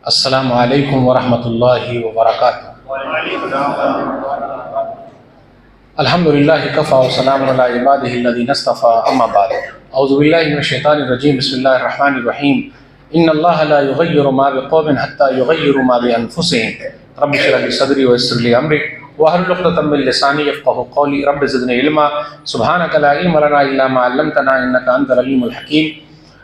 अस्सलामु अलैकुम वरहमतुल्लाहि वबरकातुहू। अल्हम्दुलिल्लाहि कफ़ा व सलामुन अला इबादिहिल्लज़ीना इस्तफ़ा, अम्मा बाद। औज़ु बिल्लाहि मिनश शैतानिर रजीम, बिस्मिल्लाहिर रहमानिर रहीम। इन्नल्लाहा ला युग़य्यिरु मा बिक़ौमिन हत्ता युग़य्यिरु मा बिअन्फ़ुसिहिम। रब्बि इश्रह ली सदरी व यस्सिर ली अमरी वहलुल उक़दतम मिन लिसानी यफ़क़हू क़ौली। रब्बि ज़िदनी इल्मा सुब्हानका ला इल्मा लना इल्ला मा अल्लमतना इन्नका अंतल अलीमुल हकीम।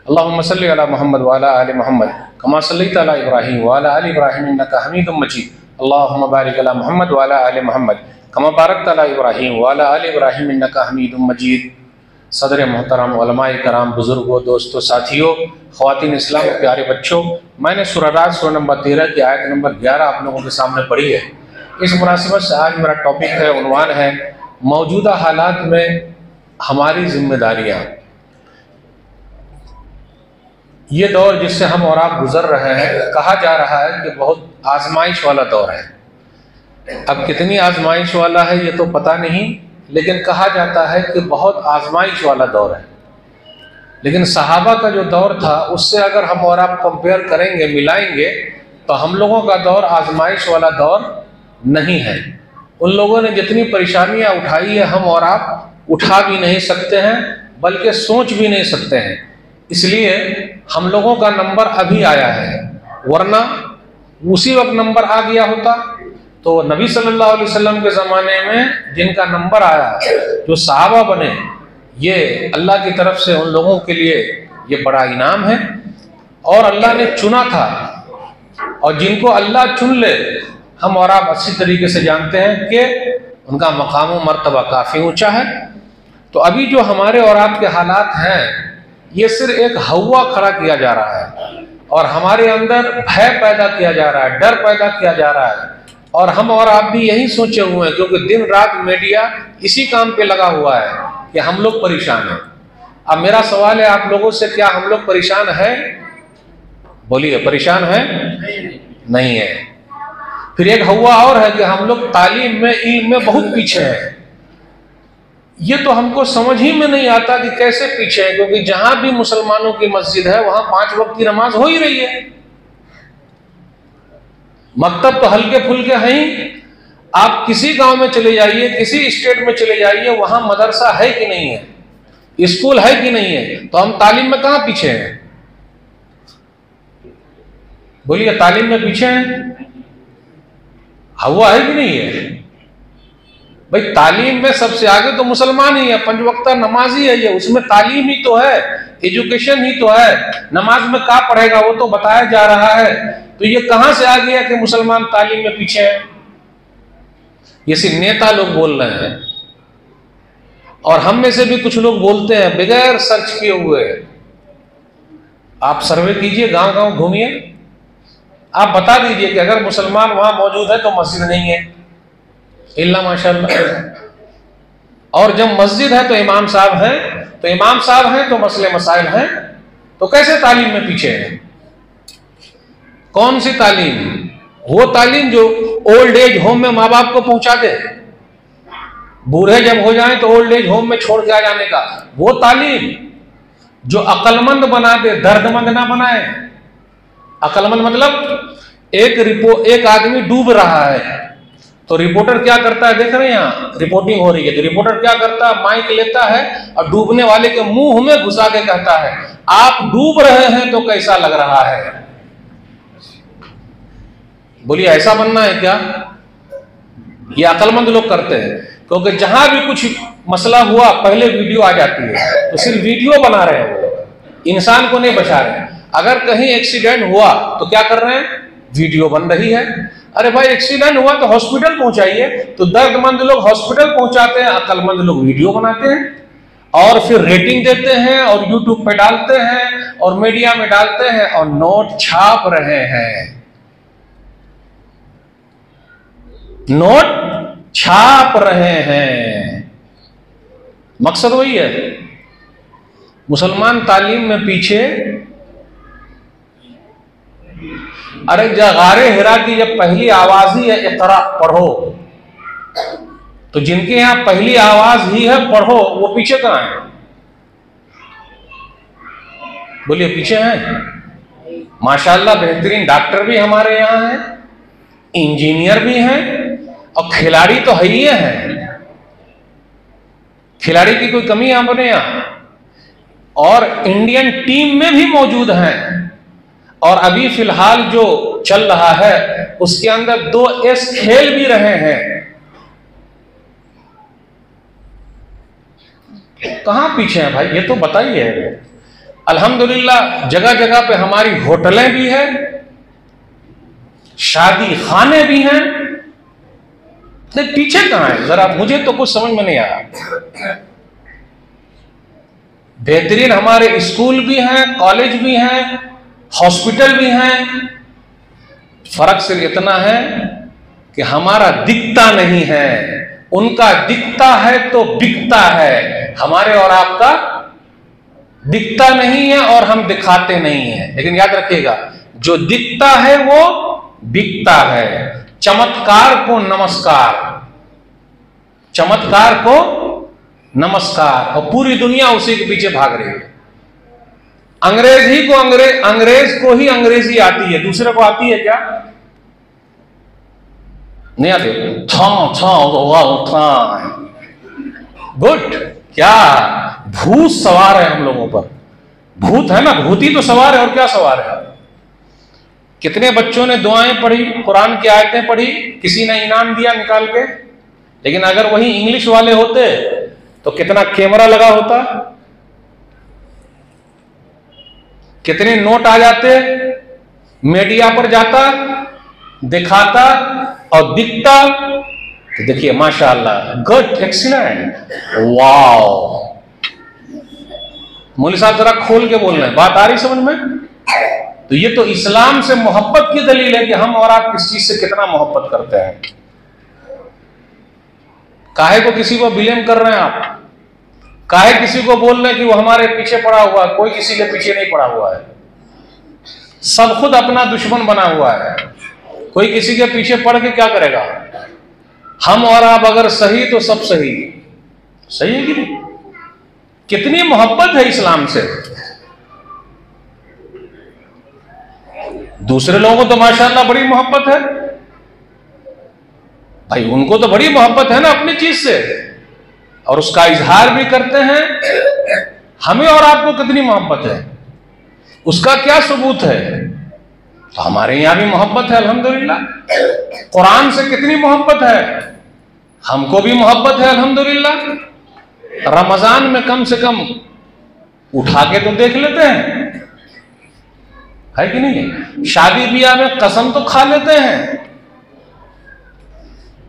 अल्लाहुम्मा सल्लि अला मुहम्मद व अला आलि मुहम्मद कमा सल्लैता अला इब्राहीम व अला आलि इब्राहीम इन्नका हमीदुम मजीद। अल्लाहुम्मा बारिक अला मुहम्मद व अला आलि मुहम्मद कमा बारकता अला इब्राहीम व अला आलि इब्राहीम इन्नका हमीदुम मजीद। सदर मोहतरम, उलमाए कराम, बुजुर्गों, दोस्तों, साथियों, ख़वातीन इस्लाम के प्यारे बच्चों, मैंने सूरह राद सूरह नंबर 13 की आयत नंबर 11 आप लोगों के सामने पढ़ी है। इस मुनासिबत से आज मेरा टॉपिक है, उन्वान है मौजूदा हालात में हमारी जिम्मेदारियाँ। ये दौर जिससे हम और आप गुजर रहे हैं, कहा जा रहा है कि बहुत आजमाइश वाला दौर है। अब कितनी आजमाइश वाला है ये तो पता नहीं, लेकिन कहा जाता है कि बहुत आजमाइश वाला दौर है। लेकिन सहाबा का जो दौर था उससे अगर हम और आप कंपेयर करेंगे, मिलाएंगे, तो हम लोगों का दौर आजमाइश वाला दौर नहीं है। उन लोगों ने जितनी परेशानियां उठाई है हम और आप उठा भी नहीं सकते हैं, बल्कि सोच भी नहीं सकते हैं। इसलिए हम लोगों का नंबर अभी आया है, वरना उसी वक्त नंबर आ गया होता तो नबी सल्लल्लाहु अलैहि वसल्लम के ज़माने में जिनका नंबर आया, जो सहाबा बने, ये अल्लाह की तरफ से उन लोगों के लिए ये बड़ा इनाम है। और अल्लाह ने चुना था, और जिनको अल्लाह चुन ले, हम और आप अच्छी तरीके से जानते हैं कि उनका मकाम व मर्तबा काफ़ी ऊंचा है। तो अभी जो हमारे और आपके हालात हैं, ये सिर्फ एक हवा खड़ा किया जा रहा है और हमारे अंदर भय पैदा किया जा रहा है, डर पैदा किया जा रहा है। और हम और आप भी यही सोचे हुए हैं, क्योंकि दिन रात मीडिया इसी काम पे लगा हुआ है कि हम लोग परेशान हैं। अब मेरा सवाल है आप लोगों से, क्या हम लोग परेशान हैं? बोलिए, परेशान हैं? नहीं है। फिर एक हवा और है कि हम लोग तालीम में, इल्म में बहुत पीछे हैं। ये तो हमको समझ ही में नहीं आता कि कैसे पीछे है, क्योंकि जहां भी मुसलमानों की मस्जिद है वहां 5 वक्त की नमाज हो ही रही है। मकतब तो हल्के फुल्के हैं ही। आप किसी गांव में चले जाइए, किसी स्टेट में चले जाइए, वहां मदरसा है कि नहीं है, स्कूल है कि नहीं है, तो हम तालीम में कहां पीछे हैं? बोलिए, तालीम में पीछे हैं? हवा है कि नहीं है? भाई, तालीम में सबसे आगे तो मुसलमान ही है, 5 वक्ता नमाज ही है, ये उसमें तालीम ही तो है, एजुकेशन ही तो है। नमाज में क्या पढ़ेगा वो तो बताया जा रहा है। तो ये कहां से आ गया कि मुसलमान तालीम में पीछे है? ये सिर्फ नेता लोग बोल रहे हैं, और हम में से भी कुछ लोग बोलते हैं बगैर सर्च किए हुए। आप सर्वे कीजिए, गांव गांव घूमिए, आप बता दीजिए कि अगर मुसलमान वहां मौजूद है तो मस्जिद नहीं है, इल्ला माशाअल्लाह। और जब मस्जिद है तो इमाम साहब हैं, तो इमाम साहब हैं तो मसले मसाइल हैं। तो कैसे तालीम में पीछे हैं? कौन सी तालीम? वो तालीम जो ओल्ड एज होम में माँ बाप को पहुंचा दे, बूढ़े जब हो जाएं तो ओल्ड एज होम में छोड़ के आ जाने का, वो तालीम जो अक्लमंद बना दे, दर्दमंद ना बनाए। अक्लमंद मतलब एक आदमी डूब रहा है तो रिपोर्टर क्या करता है, देख रहे हैं यहाँ रिपोर्टिंग हो रही है, तो रिपोर्टर क्या करता है, माइक लेता है और डूबने वाले के मुंह में घुसा के कहता है, आप डूब रहे हैं तो कैसा लग रहा है? बोलिए, ऐसा बनना है क्या? ये अक्लमंद लोग करते हैं, क्योंकि जहां भी कुछ मसला हुआ पहले वीडियो आ जाती है, तो सिर्फ वीडियो बना रहे हैं, इंसान को नहीं बचा रहे हैं। अगर कहीं एक्सीडेंट हुआ तो क्या कर रहे हैं, वीडियो बन रही है। अरे भाई, एक्सीडेंट हुआ तो हॉस्पिटल पहुंचाइए, तो दर्दमंद लोग हॉस्पिटल पहुंचाते हैं, अक्लमंद लोग वीडियो बनाते हैं और फिर रेटिंग देते हैं और यूट्यूब पे डालते हैं और मीडिया में डालते हैं और नोट छाप रहे हैं। नोट छाप रहे हैं, मकसद वही है। मुसलमान तालीम में पीछे। अरे गारे हिरा की जब पहली आवाज ही है इक़रा पढ़ो, तो जिनके यहां पहली आवाज ही है पढ़ो, वो पीछे कहां है? बोलिए, पीछे हैं? माशाल्लाह बेहतरीन डॉक्टर भी हमारे यहाँ हैं, इंजीनियर भी हैं, और खिलाड़ी तो है ही हैं। खिलाड़ी की कोई कमी है अपने यहाँ? और इंडियन टीम में भी मौजूद हैं। और अभी फिलहाल जो चल रहा है उसके अंदर 2 एस खेल भी रहे हैं। कहां पीछे हैं भाई, ये तो बताइए। अल्हम्दुलिल्लाह जगह जगह पे हमारी होटलें भी हैं, शादी खाने भी हैं, तो पीछे कहां है जरा, मुझे तो कुछ समझ में नहीं आया। बेहतरीन हमारे स्कूल भी हैं, कॉलेज भी हैं, हॉस्पिटल भी हैं। फर्क सिर्फ इतना है कि हमारा दिखता नहीं है, उनका दिखता है तो बिकता है। हमारे और आपका दिखता नहीं है और हम दिखाते नहीं है। लेकिन याद रखिएगा, जो दिखता है वो बिकता है। चमत्कार को नमस्कार, चमत्कार को नमस्कार, और पूरी दुनिया उसी के पीछे भाग रही है। अंग्रेज को ही अंग्रेजी आती है, दूसरे को आती है क्या? नहीं आती। गुड, क्या भूत सवार है हम लोगों पर। भूत है ना, भूती तो सवार है, और क्या सवार है। कितने बच्चों ने दुआएं पढ़ी, कुरान की आयतें पढ़ी, किसी ने इनाम दिया निकाल के। लेकिन अगर वही इंग्लिश वाले होते तो कितना कैमरा लगा होता, कितने नोट आ जाते, मीडिया पर जाता, दिखाता और दिखता। तो देखिए माशाअल्लाह, गुड, एक्सीलेंट, वाओ। मौलवी साहब जरा खोल के बोल रहे हैं, बात आ रही समझ में? तो ये तो इस्लाम से मोहब्बत की दलील है कि हम और आप किस चीज से कितना मोहब्बत करते हैं। काहे को किसी को ब्लेम कर रहे हैं आप? काहे किसी को बोल रहे हैं कि वो हमारे पीछे पड़ा हुआ है? कोई किसी के पीछे नहीं पड़ा हुआ है, सब खुद अपना दुश्मन बना हुआ है। कोई किसी के पीछे पड़ के क्या करेगा? हम और आप अगर सही तो सब सही। सही है कि नहीं? कितनी मोहब्बत है इस्लाम से। दूसरे लोगों को तो माशाअल्लाह बड़ी मोहब्बत है भाई, उनको तो बड़ी मोहब्बत है ना अपनी चीज से, और उसका इजहार भी करते हैं। हमें और आपको कितनी मोहब्बत है, उसका क्या सबूत है? तो हमारे यहां भी मोहब्बत है अल्हम्दुलिल्लाह। कुरान से कितनी मोहब्बत है, हमको भी मोहब्बत है अल्हम्दुलिल्लाह। रमजान में कम से कम उठा के तो देख लेते हैं, है कि नहीं? शादी ब्याह में कसम तो खा लेते हैं।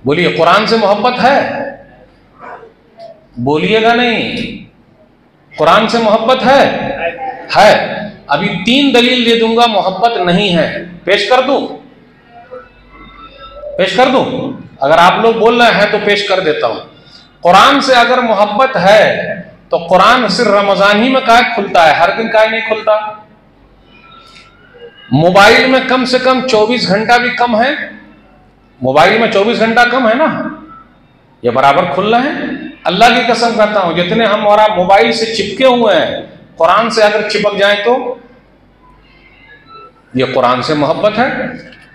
बोलिए, कुरान से मोहब्बत है? बोलिएगा नहीं। कुरान से मोहब्बत है? है। अभी 3 दलील दे दूंगा मोहब्बत नहीं है। पेश कर दूं? पेश कर दूं? अगर आप लोग बोल रहे हैं तो पेश कर देता हूं। कुरान से अगर मोहब्बत है तो कुरान सिर्फ रमजान ही में काहे खुलता है, हर दिन काहे नहीं खुलता? मोबाइल में कम से कम 24 घंटा भी कम है। मोबाइल में 24 घंटा कम है ना, ये बराबर खुल रहे हैं। अल्लाह की कसम करता हूं, जितने हम और आप मोबाइल से चिपके हुए हैं, कुरान से अगर चिपक जाए तो ये कुरान से मोहब्बत है।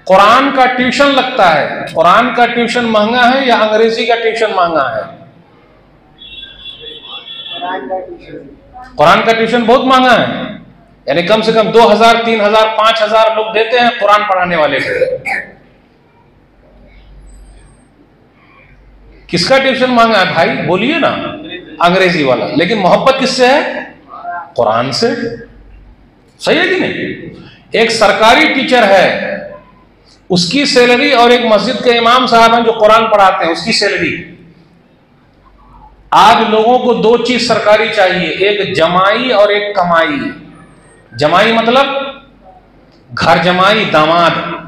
कुरान का ट्यूशन लगता है। कुरान का ट्यूशन महंगा है या अंग्रेजी का ट्यूशन महंगा है? कुरान का ट्यूशन बहुत महंगा है, यानी कम से कम 2000, 3000, 5000 लोग देते हैं कुरान पढ़ाने वाले को। किसका ट्यूशन महंगा है भाई? बोलिए ना। अंग्रेजी वाला। लेकिन मोहब्बत किससे है? कुरान से। सही है कि नहीं? एक सरकारी टीचर है, उसकी सैलरी, और एक मस्जिद के इमाम साहब हैं जो कुरान पढ़ाते हैं, उसकी सैलरी। आज लोगों को 2 चीज सरकारी चाहिए, एक जमाई और एक कमाई। जमाई मतलब घर जमाई, दामाद।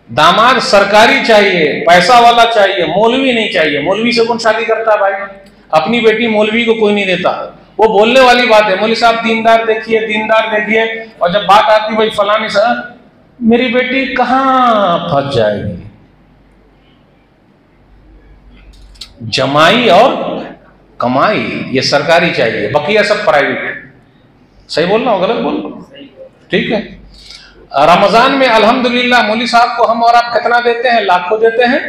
दामाद सरकारी चाहिए, पैसा वाला चाहिए, मौलवी नहीं चाहिए। मौलवी से कौन शादी करता है भाई? अपनी बेटी मौलवी को कोई नहीं देता। वो बोलने वाली बात है, मौलवी साहब दीनदार देखिए, दीनदार देखिए, और जब बात आती भाई फलानी सा, मेरी बेटी कहां फंस जाएगी। जमाई और कमाई ये सरकारी चाहिए, बकिया सब प्राइवेट। सही बोल रहा हूं, गलत बोल रहा हूं? ठीक है। रमजान में अल्हम्दुलिल्लाह मौली साहब को हम और आप कितना देते हैं, लाखों देते हैं।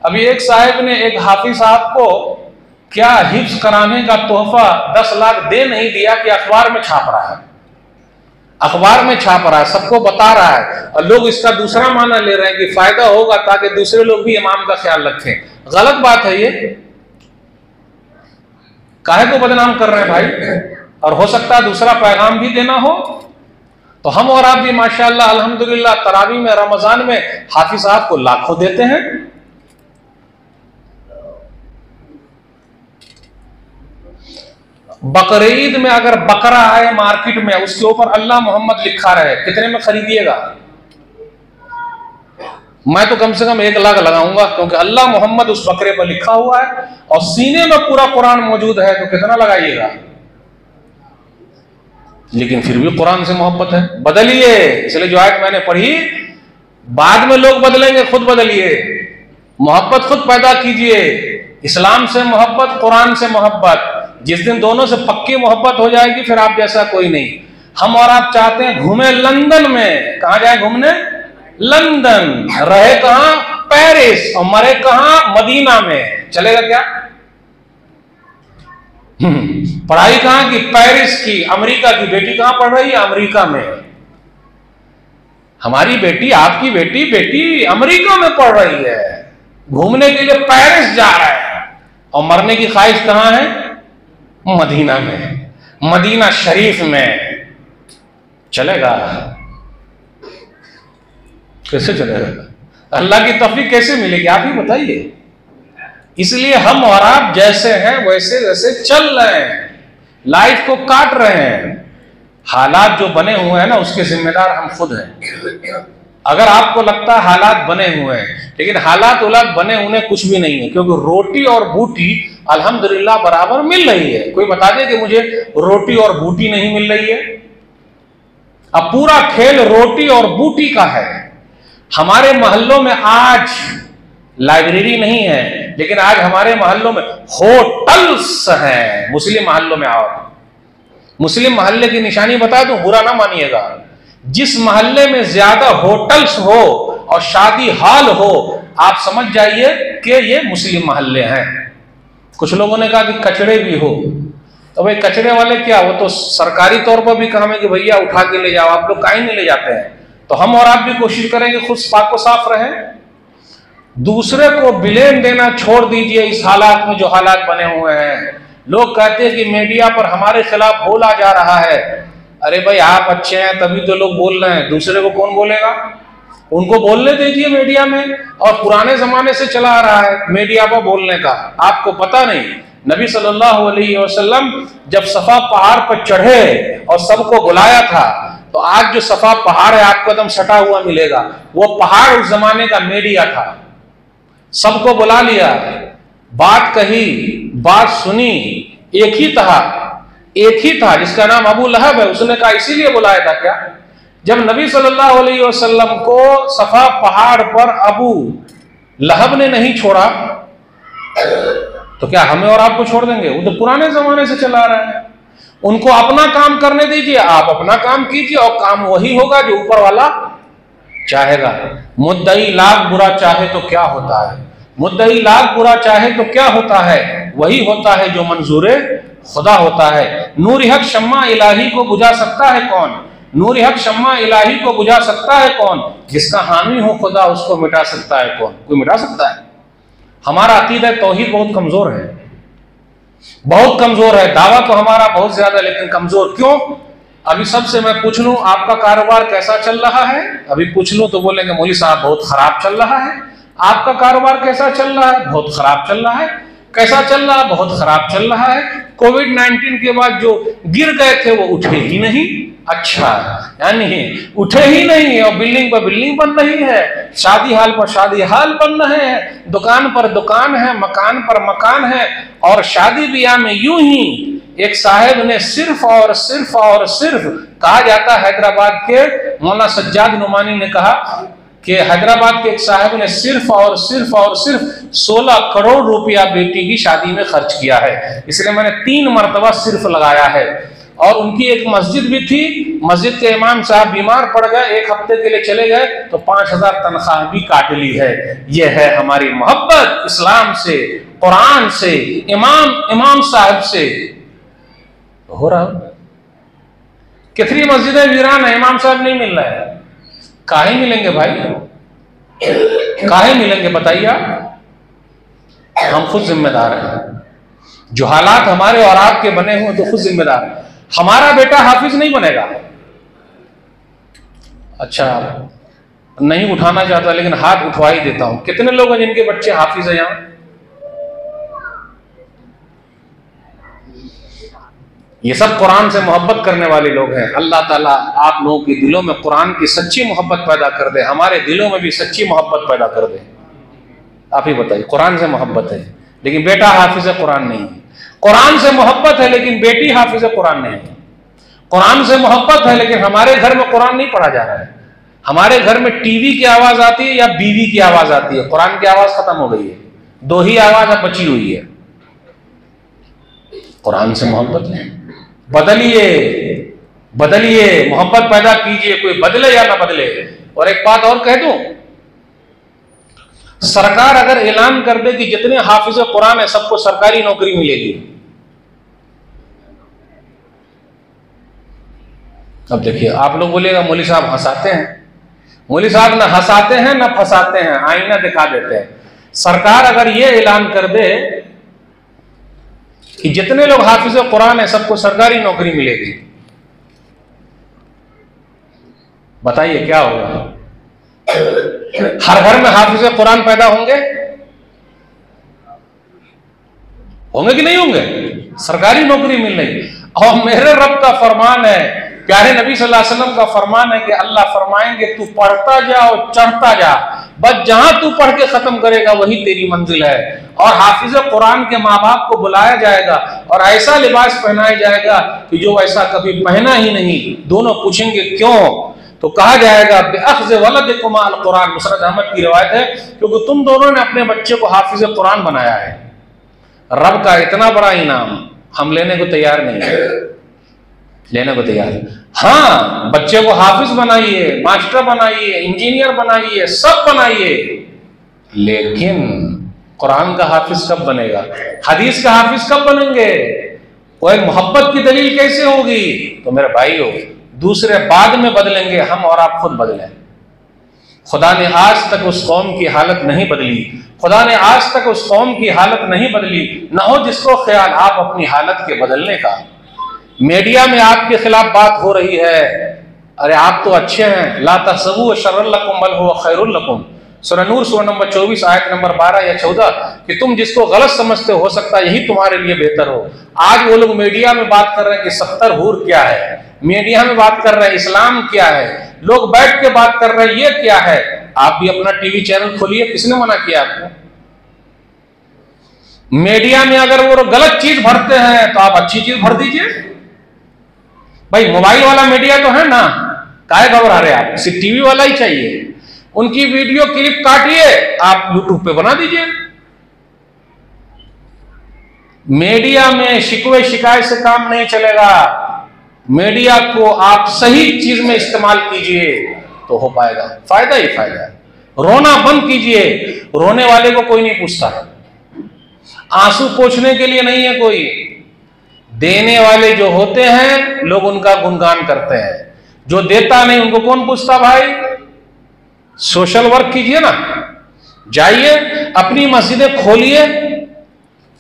अभी एक साहब ने एक हाफिज साहब को क्या हिफ्ज कराने का तोहफा 10 लाख दे नहीं दिया कि अखबार में छाप रहा है, अखबार में छाप रहा है, सबको बता रहा है, और लोग इसका दूसरा माना ले रहे हैं कि फायदा होगा ताकि दूसरे लोग भी इमाम का ख्याल रखें। गलत बात है ये, काहे को बदनाम कर रहे हैं भाई। और हो सकता है दूसरा पैगाम भी देना हो, तो हम और आप भी माशाअल्लाह अल्हम्दुलिल्लाह तरावी में रमजान में हाफिज साहब को लाखों देते हैं। बकरीद में अगर बकरा आए मार्केट में, उसके ऊपर अल्लाह मोहम्मद लिखा रहे, कितने में खरीदिएगा? मैं तो कम से कम 1 लाख लगाऊंगा, क्योंकि अल्लाह मोहम्मद उस बकरे पर लिखा हुआ है और सीने में पूरा कुरान मौजूद है, तो कितना लगाइएगा? लेकिन फिर भी कुरान से मोहब्बत है, बदलिए। इसलिए जो आयत मैंने पढ़ी, बाद में लोग बदलेंगे, खुद बदलिए, मोहब्बत खुद पैदा कीजिए। इस्लाम से मोहब्बत, कुरान से मोहब्बत, जिस दिन दोनों से पक्की मोहब्बत हो जाएगी फिर आप जैसा कोई नहीं। हम और आप चाहते हैं घूमे लंदन में, कहां जाए घूमने? लंदन। रहे कहां? पेरिस। और मरे कहां? मदीना में। चलेगा क्या? पढ़ाई कहां की? पेरिस की। अमेरिका की बेटी कहां पढ़ रही है? अमेरिका में। हमारी बेटी, आपकी बेटी अमेरिका में पढ़ रही है, घूमने के लिए पेरिस जा रहा है, और मरने की ख्वाहिश कहां है? मदीना में, मदीना शरीफ में। चलेगा? कैसे चलेगा? अल्लाह की तौफीक कैसे मिलेगी? आप ही बताइए। इसलिए हम और आप जैसे हैं वैसे वैसे चल रहे हैं, लाइफ को काट रहे हैं। हालात जो बने हुए हैं ना, उसके जिम्मेदार हम खुद हैं। अगर आपको लगता है हालात बने हुए हैं, लेकिन हालात उलात बने उन्हें कुछ भी नहीं है, क्योंकि रोटी और बूटी अल्हम्दुलिल्लाह बराबर मिल रही है। कोई बता दे कि मुझे रोटी और बूटी नहीं मिल रही है? अब पूरा खेल रोटी और बूटी का है। हमारे मोहल्लों में आज लाइब्रेरी नहीं है, लेकिन आज हमारे मोहल्लों में होटल्स हैं। मुस्लिम मोहल्लों में आओ, मुस्लिम मोहल्ले की निशानी बता दूं, बुरा ना मानिएगा। जिस मोहल्ले में ज्यादा होटल्स हो और शादी हॉल हो, आप समझ जाइए कि ये मुस्लिम मोहल्ले हैं। कुछ लोगों ने कहा कि कचड़े भी हो, तो भाई कचड़े वाले क्या, वो तो सरकारी तौर पर भी काम है कि भैया उठा के ले जाओ, आप लोग काहे नहीं ले जाते हैं? तो हम और आप भी कोशिश करेंगे खुद पाक को साफ रहे। दूसरे को ब्लेम देना छोड़ दीजिए इस हालात में जो हालात बने हुए हैं। लोग कहते हैं कि मीडिया पर हमारे खिलाफ बोला जा रहा है। अरे भाई आप अच्छे हैं तभी तो लोग बोल रहे हैं, दूसरे को कौन बोलेगा? उनको बोलने दीजिए मीडिया में। और पुराने जमाने से चला आ रहा है मीडिया पर बोलने का, आपको पता नहीं? नबी सल्लल्लाहु अलैहि वसल्लम जब सफा पहाड़ पर चढ़े और सबको बुलाया था, तो आज जो सफा पहाड़ है आपको एकदम सटा हुआ मिलेगा, वो पहाड़ उस जमाने का मीडिया था। सबको बुला लिया, बात कही, बात सुनी, एक ही था जिसका नाम अबू लहब है। उसने कहा इसीलिए बुलाया था क्या? जब नबी सल्लल्लाहु अलैहि वसल्लम को सफा पहाड़ पर अबू लहब ने नहीं छोड़ा, तो क्या हमें और आपको छोड़ देंगे? वो तो पुराने जमाने से चला रहा है। उनको अपना काम करने दीजिए, आप अपना काम कीजिए, और काम वही होगा जो ऊपर वाला चाहेगा। मुद्दई लाख बुरा चाहे तो क्या होता है? मुद्दई लाख बुरा चाहे तो क्या होता है? वही होता है जो मंजूरे खुदा होता है। नूर हक शम्मा इलाही को बुझा सकता है कौन? नूर हक शम्मा इलाही को बुझा सकता है कौन? जिसका हामी हो खुदा उसको मिटा सकता है कौन? कोई मिटा सकता है? हमारा अकीदा तौहीद बहुत कमजोर है, बहुत कमजोर है। दावा तो हमारा बहुत ज्यादा, लेकिन कमजोर क्यों? अभी सबसे मैं पूछ लूं आपका कारोबार कैसा चल रहा है? अभी पूछ लूं तो बोलेंगे मौली साहब बहुत खराब चल रहा है। आपका कारोबार कैसा चल रहा है? बहुत खराब चल रहा है। कैसा चल रहा है? बहुत खराब चल रहा है। कोविड-19 के बाद जो गिर गए थे वो उठे ही नहीं। अच्छा, यानी उठे ही नहीं, और बिल्डिंग पर बिल्डिंग बन रही है, शादी हाल पर शादी हाल बन रहे हैं, दुकान पर दुकान है, मकान पर मकान है। और शादी ब्याह में यूं ही एक साहब ने सिर्फ और सिर्फ कहा जाता है, हैदराबाद के मौलाना सज्जाद नुमानी ने कहा कि हैदराबाद के एक साहब ने सिर्फ और सिर्फ 16 करोड़ रुपया बेटी की शादी में खर्च किया है। इसलिए मैंने 3 मरतबा सिर्फ लगाया है। और उनकी एक मस्जिद भी थी, मस्जिद के इमाम साहब बीमार पड़ गए, 1 हफ्ते के लिए चले गए तो 5000 तनख्वाह भी काट ली है। यह है हमारी मोहब्बत इस्लाम से, कुरान से, इमाम साहब से। हो रहा कितनी मस्जिदें वीरान है, इमाम साहब नहीं मिल रहा है। काहे मिलेंगे भाई, काहे मिलेंगे बताइए आप? हम खुद जिम्मेदार हैं। जो हालात हमारे और आपके बने हुए तो खुद जिम्मेदार है। हमारा बेटा हाफिज नहीं बनेगा, अच्छा नहीं उठाना चाहता लेकिन हाथ उठवा ही देता हूं। कितने लोग हैं जिनके बच्चे हाफिज हैं यहां? ये सब कुरान से मोहब्बत करने वाले लोग हैं। अल्लाह ताला आप लोगों के दिलों में कुरान की सच्ची मोहब्बत पैदा कर दे, हमारे दिलों में भी सच्ची मोहब्बत पैदा कर दे। आप ही बताइए, कुरान से मोहब्बत है लेकिन बेटा हाफिज कुरान नहीं है, कुरान से मोहब्बत है लेकिन बेटी हाफिज कुरान नहीं है, कुरान से मोहब्बत है लेकिन हमारे घर में कुरान नहीं पढ़ा जा रहा है। हमारे घर में टीवी की आवाज आती है या बीवी की आवाज आती है, कुरान की आवाज खत्म हो गई है, 2 ही आवाज अब बची हुई है। कुरान से मोहब्बत है, बदलिए बदलिए, मोहब्बत पैदा कीजिए, कोई बदले या ना बदले। और एक बात और कह दूं, सरकार अगर ऐलान कर दे कि जितने हाफिज कुरान है सबको सरकारी नौकरी मिलेगी, अब देखिए आप लोग बोलिएगा मौलवी साहब हंसाते हैं। मौलवी साहब ना हंसाते हैं ना फंसाते हैं, आईना दिखा देते हैं। सरकार अगर ये ऐलान कर दे कि जितने लोग हाफिज कुरान है सबको सरकारी नौकरी मिलेगी, बताइए क्या होगा? हर घर में हाफिज कुरान पैदा होंगे? होंगे कि नहीं होंगे? सरकारी नौकरी मिल रही। और मेरे रब का फरमान है, प्यारे नबी सल्लल्लाहु अलैहि वसल्लम का फरमान है कि अल्लाह फरमाएंगे तू पढ़ता जा और चढ़ता जा, बस जहां तू पढ़ के खत्म करेगा वही तेरी मंजिल है। और हाफिज कुरान के माँ बाप को बुलाया जाएगा और ऐसा लिबास पहनाया जाएगा कि जो ऐसा कभी पहना ही नहीं। दोनों पूछेंगे क्यों, तो कहा जाएगा बेअख्ज़ वलदिकुम अल कुरान, मुसरद अहमद की रिवायत है, क्योंकि तुम दोनों ने अपने बच्चे को हाफिज कुरान बनाया है। रब का इतना बड़ा इनाम हम लेने को तैयार नहीं है, लेने को तैयार है। हाँ, बच्चे को हाफिज बनाइए, मास्टर बनाइए, इंजीनियर बनाइए, सब बनाइए, लेकिन कुरान का हाफिज कब बनेगा? हदीस का हाफिज कब बनेंगे? कोई मोहब्बत की दलील कैसे होगी? तो मेरे भाई हो, दूसरे बाद में बदलेंगे, हम और आप खुद बदलें। खुदा ने आज तक उस कौम की हालत नहीं बदली, खुदा ने आज तक उस कौम की हालत नहीं बदली, न हो जिसको ख्याल आप अपनी हालत के बदलने का। मीडिया में आपके खिलाफ बात हो रही है, अरे आप तो अच्छे हैं, ला तहसबू शर्रन लकुम बल हुवा खैरुल लकुम, सूरह नूर सूरह नंबर 24 आयत नंबर 12 या 14, कि तुम जिसको गलत समझते हो सकता है यही तुम्हारे लिए बेहतर हो। आज वो लोग मीडिया में बात कर रहे हैं कि 70 हूर क्या है, मीडिया में बात कर रहे हैं इस्लाम क्या है, लोग बैठ के बात कर रहे हैं ये क्या है। आप भी अपना टीवी चैनल खोलिए, किसने मना किया आपको? मीडिया में अगर वो गलत चीज भरते हैं तो आप अच्छी चीज भर दीजिए। भाई मोबाइल वाला मीडिया तो है ना, काहे घबरा रहे आप? सिर्फ टीवी वाला ही चाहिए? उनकी वीडियो क्लिप काटिए, आप यूट्यूब पे बना दीजिए। मीडिया में शिकवे शिकायत से काम नहीं चलेगा। मीडिया को आप सही चीज में इस्तेमाल कीजिए तो हो पाएगा, फायदा ही फायदा है। रोना बंद कीजिए, रोने वाले को कोई नहीं पूछता, आंसू पोंछने के लिए नहीं है कोई, देने वाले जो होते हैं लोग उनका गुणगान करते हैं, जो देता नहीं उनको कौन पूछता? भाई सोशल वर्क कीजिए ना, जाइए अपनी मस्जिदें खोलिए,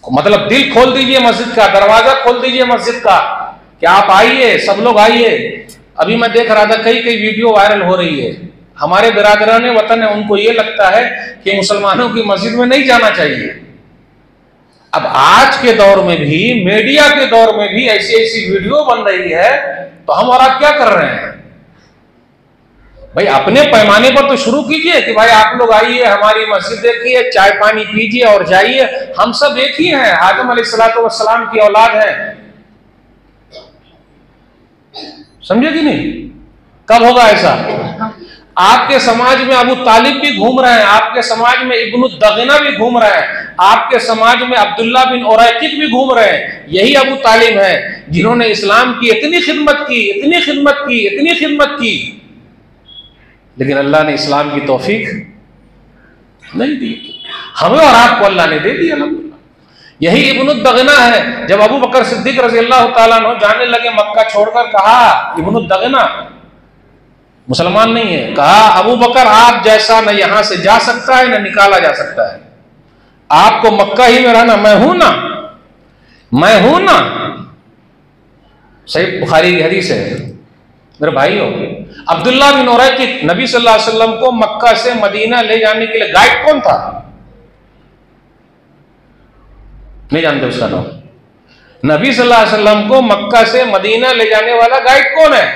मतलब दिल खोल दीजिए मस्जिद का, दरवाजा खोल दीजिए मस्जिद का कि आप आइए, सब लोग आइए। अभी मैं देख रहा था कई वीडियो वायरल हो रही है, हमारे बिरादरान वतन है, उनको ये लगता है कि मुसलमानों की मस्जिद में नहीं जाना चाहिए। अब आज के दौर में भी, मीडिया के दौर में भी ऐसी ऐसी वीडियो बन रही है, तो हम और आप क्या कर रहे हैं? भाई अपने पैमाने पर तो शुरू कीजिए कि भाई आप लोग आइए, हमारी मस्जिद देखिए, चाय पानी पीजिए और जाइए। हम सब एक ही हैं, आदम अलैहिस्सलाम की औलाद है, समझे कि नहीं? कब होगा ऐसा? आपके समाज में अबू तालिब भी घूम रहे हैं, आपके समाज में इब्नु दगना भी घूम रहे हैं, आपके समाज में अब्दुल्ला बिन उरैकित भी घूम रहे हैं। यही अबू तालिब है जिन्होंने इस्लाम की इतनी खिदमत की, इतनी खिदमत की, इतनी खिदमत की, लेकिन अल्लाह ने इस्लाम की तौफीक नहीं दी। हमें और आपको अल्लाह ने दे दी अल्हम्दुलिल्लाह। यही इब्नुद दगना है, जब अबू बकर सिद्दीक रज़ी अल्लाह तआला अन्हु जाने लगे मक्का छोड़कर, कहा इब्नुद दगना मुसलमान नहीं है, कहा अबू बकर आप जैसा न यहां से जा सकता है न निकाला जा सकता है, आपको मक्का ही में रहना, मैं हूं ना, मैं हूं ना। सही बुखारी की हदीस है। मेरे भाइयों, अब्दुल्ला बिन उरैकित नबी सल्लल्लाहु अलैहि वसल्लम को मक्का से मदीना ले जाने के लिए गाइड कौन था? नहीं जानते उसका नाम? नबी सल्लल्लाहु अलैहि वसल्लम को मक्का से मदीना ले जाने वाला गाइड कौन है?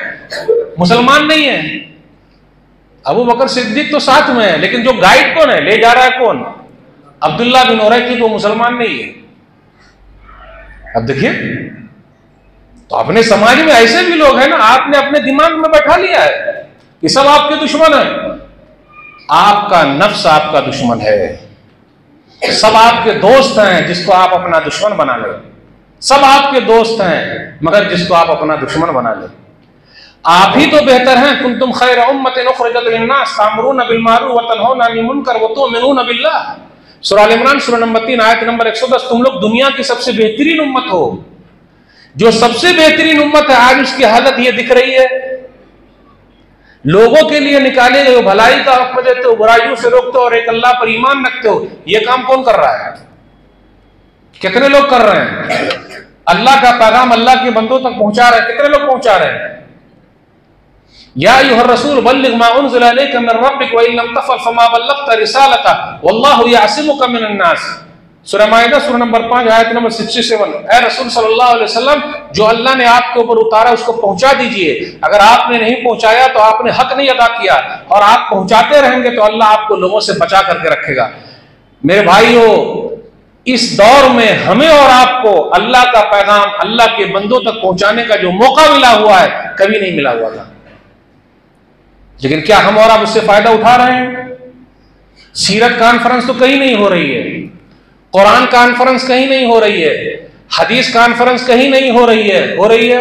मुसलमान नहीं है। अबू बकर सिद्दीक तो साथ में है, लेकिन जो गाइड कौन है, ले जा रहा है कौन? अब्दुल्ला बिन उरैकित। वो मुसलमान नहीं है। अब देखिए, तो अपने समाज में ऐसे भी लोग हैं ना, आपने अपने दिमाग में बैठा लिया है कि सब आपके दुश्मन है। आपका नफ्स आपका दुश्मन है, सब आपके दोस्त हैं जिसको आप अपना दुश्मन बना ले। सब आपके दोस्त हैं मगर जिसको आप अपना दुश्मन बना ले। आप ही तो बेहतर हैं। कुंतुम खैर उम्मतिन उखरिजत लिन्नास तामुरून बिल मारूफ व तनहौना अनिल मुनकर व तुमिनून बिल्लाह। सूरह आल इमरान सूरह नंबर 3 आयत नंबर 110। तुम लोग दुनिया की सबसे बेहतरीन उम्मत हो। जो सबसे बेहतरीन उम्मत है, आज उसकी हालत ये दिख रही है। लोगों के लिए निकाले गए भलाई का हुक्म देते हो, बुराइयों से रोकते हो और एक अल्लाह पर ईमान रखते हो। ये काम कौन कर रहा है? कितने लोग कर रहे हैं? अल्लाह का पैगाम अल्लाह के बंदों तक पहुंचा रहे हैं। कितने लोग पहुंचा रहे हैं? या अय्युहर रसूल बल्लिग मा उनज़िला इलैका मिन रब्बिक व इन लम तफ़अल फमा बल्लग़्ता रिसालता वल्लाहु यअसिमुका मिनन नास। सूरह माइदा सूरह नंबर 5 आयत नंबर 67। ऐ रसूल सल्लल्लाहु अलैहि वसल्लम, जो अल्लाह ने आपके ऊपर उतारा उसको पहुंचा दीजिए। अगर आपने नहीं पहुंचाया तो आपने हक नहीं अदा किया, और आप पहुंचाते रहेंगे तो अल्लाह आपको लोगों से बचा करके रखेगा। मेरे भाइयों, इस दौर में हमें और आपको अल्लाह का पैगाम अल्लाह के बंदों तक पहुंचाने का जो मौका मिला हुआ है, कभी नहीं मिला हुआ था। लेकिन क्या हम और आप उससे फायदा उठा रहे हैं? सीरत कॉन्फ्रेंस तो कहीं नहीं हो रही है, कुरान कॉन्फ्रेंस कहीं नहीं हो रही है, हदीस कॉन्फ्रेंस कहीं नहीं हो रही है। हो रही है?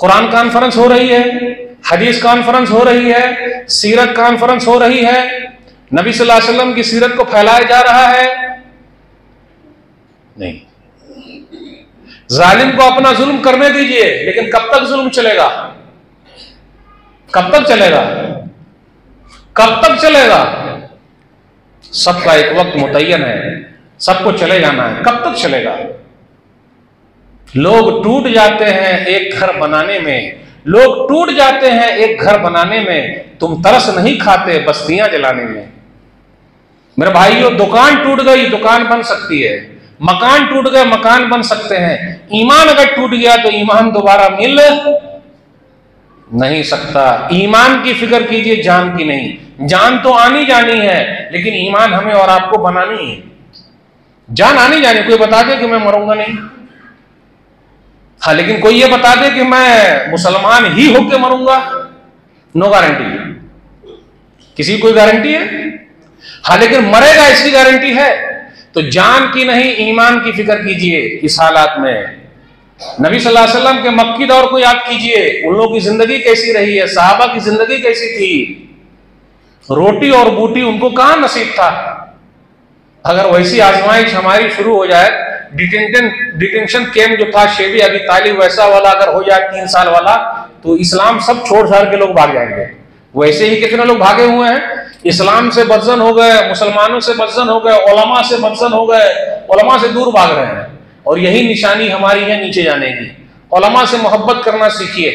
कुरान कॉन्फ्रेंस हो रही है, हदीस कॉन्फ्रेंस हो रही है, सीरत कॉन्फ्रेंस हो रही है, नबी सल्लल्लाहु अलैहि वसल्लम की सीरत को फैलाया जा रहा है। नहीं। जालिम को अपना जुल्म करने दीजिए, लेकिन कब तक जुल्म चलेगा? कब तक चलेगा? कब तक चलेगा? सबका एक वक्त मुतय्यन है, सबको चले जाना है। कब तक चलेगा? लोग टूट जाते हैं एक घर बनाने में, लोग टूट जाते हैं एक घर बनाने में, तुम तरस नहीं खाते बस्तियां जलाने में। मेरे भाइयों, दुकान टूट गई, दुकान बन सकती है, मकान टूट गए, मकान बन सकते हैं। ईमान अगर टूट गया तो ईमान दोबारा मिल नहीं सकता। ईमान की फिक्र कीजिए, जान की नहीं। जान तो आनी जानी है, लेकिन ईमान हमें और आपको बनानी है। जान आनी जानी, कोई बता दे कि मैं मरूंगा नहीं, हाँ, लेकिन कोई ये बता दे कि मैं मुसलमान ही होके मरूंगा, नो गारंटी। किसी कोई गारंटी है? हाँ, लेकिन मरेगा इसकी गारंटी है। तो जान की नहीं, ईमान की फिक्र कीजिए। इस हालात में नबी सल्लल्लाहु अलैहि वसल्लम के मक्की दौर को याद कीजिए, उन लोगों की जिंदगी कैसी रही है, सहाबा की जिंदगी कैसी थी। रोटी और बूटी उनको कहां नसीब था। अगर वैसी आजमाइश हमारी शुरू हो जाए, डिटेंशन कैंप जो था शेबी अबी तालिब वैसा वाला अगर हो जाए 3 साल वाला, तो इस्लाम सब छोड़ छाड़ के लोग भाग जाएंगे। वैसे ही कितने लोग भागे हुए हैं, इस्लाम से बदजन हो गए, मुसलमानों से बदजन हो गए, उलमा से बदजन हो गए, उलमा से दूर भाग रहे हैं। और यही निशानी हमारी है नीचे जाने की। उलमा से मोहब्बत करना सीखिए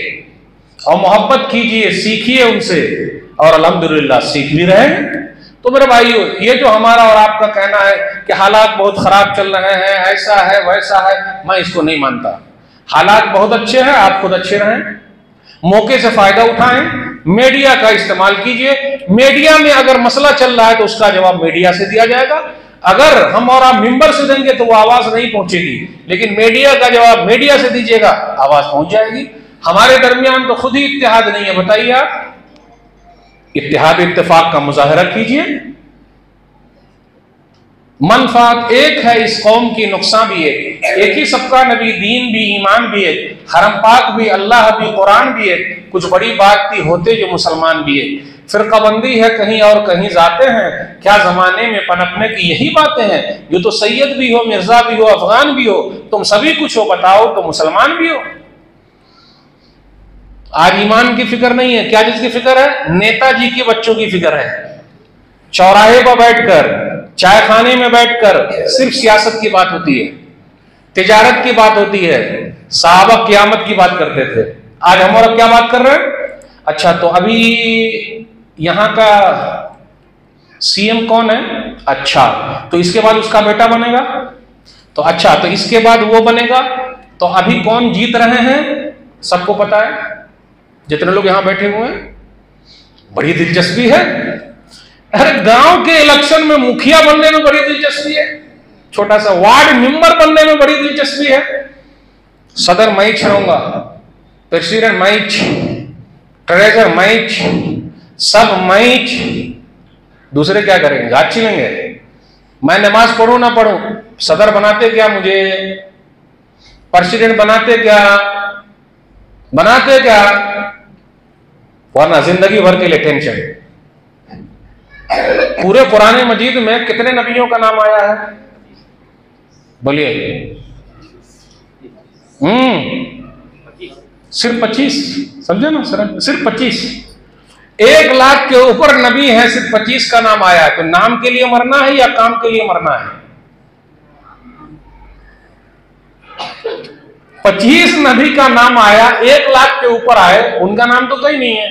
और मोहब्बत कीजिए, सीखिए उनसे, और अल्हम्दुलिल्लाह सीख भी रहे हैं। तो मेरे भाइयों, ये जो हमारा और आपका कहना है कि हालात बहुत खराब चल रहे हैं, ऐसा है वैसा है, मैं इसको नहीं मानता। हालात बहुत अच्छे हैं, आप खुद अच्छे रहें, मौके से फायदा उठाएं, मीडिया का इस्तेमाल कीजिए। मीडिया में अगर मसला चल रहा है तो उसका जवाब मीडिया से दिया जाएगा। अगर हम और आप मिंबर से देंगे तो वो आवाज नहीं पहुंचेगी, लेकिन मीडिया का जवाब मीडिया से दीजिएगा, आवाज पहुंच जाएगी। हमारे दरमियान तो खुद ही इत्तेहाद नहीं है, बताइए आप। इत्तेहाद इत्तेफाक का मुजाहरा कीजिए। मनफात एक है इस कौम की, नुकसान भी एक ही सबका नबी, दीन भी ईमान भी एक, हरम पाक भी, अल्लाह भी, कुरान भी एक, कुछ बड़ी बात थी होते जो मुसलमान भी एक। फिरकाबंदी है कहीं और कहीं जाते हैं, क्या जमाने में पनपने की यही बातें हैं। जो तो सैयद भी हो, मिर्जा भी हो, अफगान भी हो, तुम सभी कुछ हो, बताओ तो मुसलमान भी हो। आज ईमान की फिक्र नहीं है, क्या जिसकी फिक्र है? नेताजी के बच्चों की फिक्र है। चौराहे पर बैठकर, चाय खाने में बैठकर सिर्फ सियासत की बात होती है, तिजारत की बात होती है। साहबा क़यामत की बात करते थे, आज हम और क्या बात कर रहे हैं? अच्छा, तो अभी यहां का सीएम कौन है? अच्छा, तो इसके बाद उसका बेटा बनेगा, तो अच्छा, तो इसके बाद वो बनेगा। तो अभी कौन जीत रहे हैं सबको पता है, जितने लोग यहां बैठे हुए हैं। बड़ी दिलचस्पी है, अरे गांव के इलेक्शन में मुखिया बनने में बड़ी दिलचस्पी है, छोटा सा वार्ड मेंबर बनने में बड़ी दिलचस्पी है। सदर मैं ही छूंगा, प्रेसिडेंट मैं ही, ट्रेजर मैं ही, सब मैं ही, दूसरे क्या करेंगे? गाछ छीलेंगे। मैं नमाज पढ़ूं ना पढ़ूं, सदर बनाते क्या मुझे, प्रेसिडेंट बनाते क्या, वरना जिंदगी भर के लिए टेंशन। पूरे कुरान मजीद में कितने नबियों का नाम आया है? बोलिए। सिर्फ 25, समझे ना सर, सिर्फ 25। 1 लाख के ऊपर नबी है, सिर्फ 25 का नाम आया है। तो नाम के लिए मरना है या काम के लिए मरना है? 25 नबी का नाम आया, 1 लाख के ऊपर आए, उनका नाम तो कहीं नहीं है।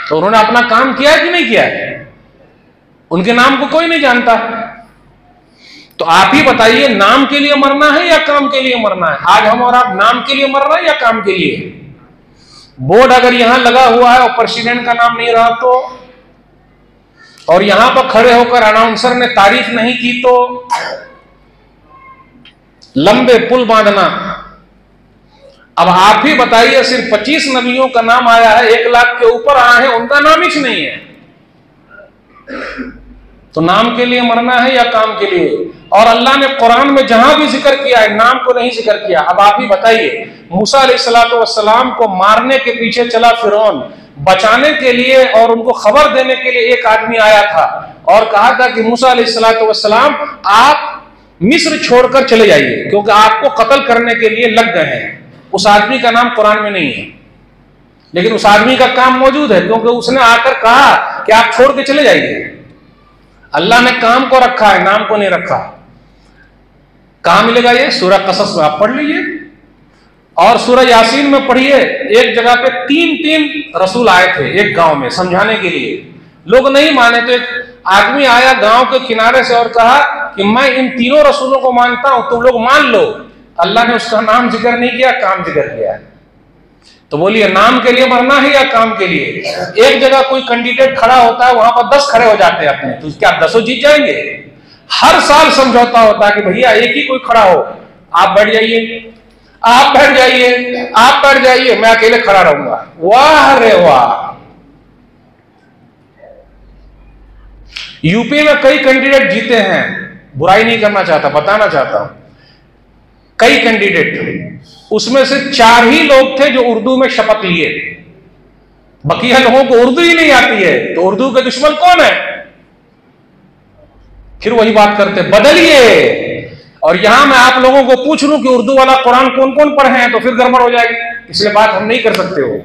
तो उन्होंने अपना काम किया कि नहीं किया है? उनके नाम को कोई नहीं जानता। तो आप ही बताइए, नाम के लिए मरना है या काम के लिए मरना है? आज हम और आप नाम के लिए मर रहे हैं या काम के लिए? बोर्ड अगर यहां लगा हुआ है और प्रेसिडेंट का नाम नहीं रहा तो, और यहां पर खड़े होकर अनाउंसर ने तारीफ नहीं की तो, लंबे पुल बांधना। अब आप ही बताइए, सिर्फ 25 नबियों का नाम आया है, 1 लाख के ऊपर आए हैं, उनका नाम ही नहीं है। तो नाम के लिए मरना है या काम के लिए? और अल्लाह ने कुरान में जहां भी जिक्र किया है, नाम को नहीं जिक्र किया। अब आप ही बताइए, मूसा अलैहिस्सलाम को मारने के पीछे चला फिरौन, बचाने के लिए और उनको खबर देने के लिए एक आदमी आया था और कहा था कि मूसा अलैहिस्सलाम आप मिस्र छोड़कर चले जाइए, क्योंकि आपको कत्ल करने के लिए लग गए हैं। उस आदमी का नाम कुरान में नहीं है, लेकिन उस आदमी का काम मौजूद है, क्योंकि उसने आकर कहा कि आप छोड़ के चले जाइए। अल्लाह ने काम को रखा है, नाम को नहीं रखा। कहां मिलेगा ये? सूरह कसस में आप पढ़ लीजिए, और सूरह यासीन में पढ़िए। एक जगह पे 3 रसूल आए थे एक गांव में समझाने के लिए, लोग नहीं माने तो एक आदमी आया गांव के किनारे से और कहा कि मैं इन 3 रसूलों को मानता हूं, तुम लोग मान लो। अल्लाह ने उसका नाम जिक्र नहीं किया, काम जिक्र किया। तो बोलिए, नाम के लिए मरना है या काम के लिए? एक जगह कोई कैंडिडेट खड़ा होता है, वहां पर 10 खड़े हो जाते हैं अपने, तो क्या 10 जीत जाएंगे? हर साल समझौता होता है कि भैया एक ही कोई खड़ा हो, आप बैठ जाइए, आप बैठ जाइए, आप बैठ जाइए, मैं अकेले खड़ा रहूंगा। वाह रे वाह। यूपी में कई कैंडिडेट जीते हैं, बुराई नहीं करना चाहता, बताना चाहता हूं। कई कैंडिडेट, उसमें से 4 ही लोग थे जो उर्दू में शपथ लिए। बकिया लोगों को उर्दू ही नहीं आती है, तो उर्दू के दुश्मन कौन है? फिर वही बात करते, बदलिए। और यहां मैं आप लोगों को पूछ लूं कि उर्दू वाला कुरान कौन कौन पढ़े हैं, तो फिर गड़बड़ हो जाएगी, इसलिए बात हम नहीं कर सकते हो।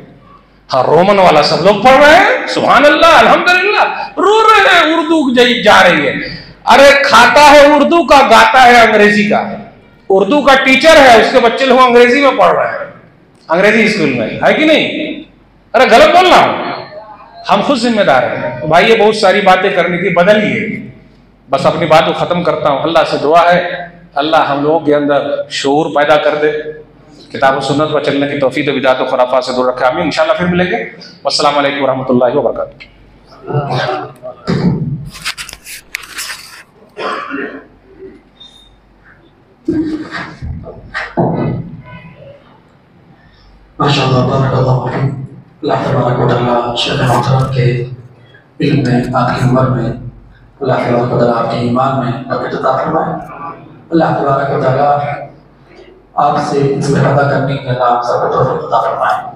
हाँ, रोमन वाला सब लोग पढ़ रहे हैं, सुभान अल्लाह, अल्हम्दुलिल्लाह, रो रहे हैं, उर्दू जा रही है। अरे खाता है उर्दू का, गाता है अंग्रेजी का। उर्दू का टीचर है, उसके बच्चे लोग अंग्रेजी में पढ़ रहे हैं, अंग्रेजी स्कूल में, है कि नहीं? अरे गलत बोल रहा हूं, हम खुद जिम्मेदार हैं। तो भाई ये बहुत सारी बातें करनी थी, बदलिए। बस अपनी बात को खत्म करता हूं। अल्लाह से दुआ है, अल्लाह हम लोगों के अंदर शऊर पैदा कर दे, किताब और सुन्नत पर चलने की तौफीक, बिदअत और खुराफात से दूर रखे। आमीन। इंशाअल्लाह फिर मिलेंगे। अस्सलामु अलैकुम रहमतुल्लाहि व बरकातुहू। माशाअल्लाह, बारकल्लाहु फीक। अल्लाह तबारक व तआला शेख मोहतरम के इल्म में, आपकी उम्र में अल्लाह तबारक व तआला आपके ईमान में बरकत अता फरमाए। अल्लाह तबारक व तआला आपसे इसमें अदा करने के अल्लाह आप सबको तौफीक अता फरमाए।